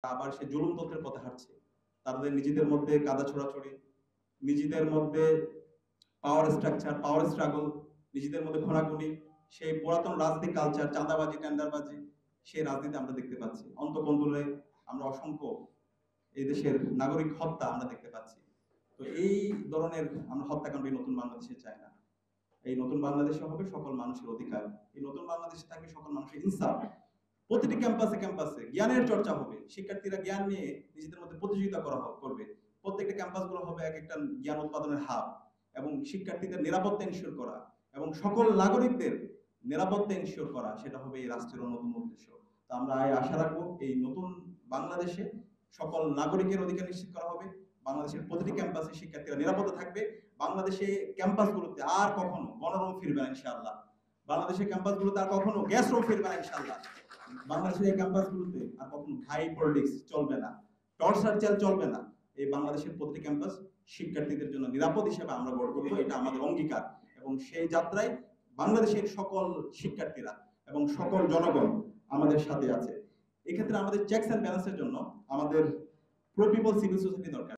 আবার সে জুলুম তন্ত্রের পথে হাঁটছে। তাদের নিজেদের মধ্যে কাদা ছোড়াছড়ি, নিজেদের মধ্যে পাওয়ার স্ট্রাকচার, পাওয়ার স্ট্রাগল, নিজেদের মধ্যে খুনাখুনি, সেই পুরাতন রাজনৈতিক কালচার, চাঁদাবাজি, টেন্ডারবাজি, সেই রাজনীতি আমরা দেখতে পাচ্ছি। অন্তকন্দলে আমরা অসংখ্য এই দেশের নাগরিক হত্যা আমরা দেখতে পাচ্ছি। তো এই ধরনের আমরা হত্যাকাণ্ড এই নতুন বাংলাদেশে চাই না। এই নতুন বাংলাদেশে হবে সকল মানুষের অধিকার, এই নতুন বাংলাদেশে থাকবে সকল মানুষের ইনসাফ। প্রতিটি ক্যাম্পাসে ক্যাম্পাসে জ্ঞানের চর্চা হবে, শিক্ষার্থীরা জ্ঞান নিয়ে নিজেদের মধ্যে প্রতিযোগিতা করবে। প্রত্যেকটা ক্যাম্পাসগুলো হবে এক একটা জ্ঞান উৎপাদনের হাব, এবং শিক্ষার্থীদের নিরাপত্তা এনশিওর করা এবং সকল নাগরিকদের নিরাপত্তা এনশিওর করা, সেটা হবে এই রাষ্ট্রের অন্যতম উদ্দেশ্য। তো আমরা আশা রাখবো এই নতুন বাংলাদেশে সকল নাগরিকের অধিকার নিশ্চিত করা হবে। বাংলাদেশের প্রতিটি ক্যাম্পাসে শিক্ষার্থীরা নিরাপদে থাকবে। বাংলাদেশে ক্যাম্পাসগুলোতে আর কখনো গণরুম ফিরবে না ইনশাআল্লাহ। বাংলাদেশের ক্যাম্পাসগুলোতে আর কখনো গ্যাস রুম ফিরবে না ইনশাআল্লাহ। বাংলাদেশের এই ক্যাম্পাসগুলোতে আর কখনো ভাই পলিটিক্স চলবে না, টর্চার চাল চলবে না। এই বাংলাদেশের প্রতিটি ক্যাম্পাস শিক্ষার্থীদের জন্য নিরাপদ হিসেবে আমরা গড়ে তুলবো, এটা আমাদের অঙ্গীকার। এবং সেই যাত্রায় বাংলাদেশের সকল শিক্ষার্থীরা এবং সকল জনগণ আমাদের সাথে আছে। এক্ষেত্রে আমাদের চেকস এন্ড ব্যালেন্সের জন্য আমাদের প্রো পিপল সিভিল সোসাইটি দরকার।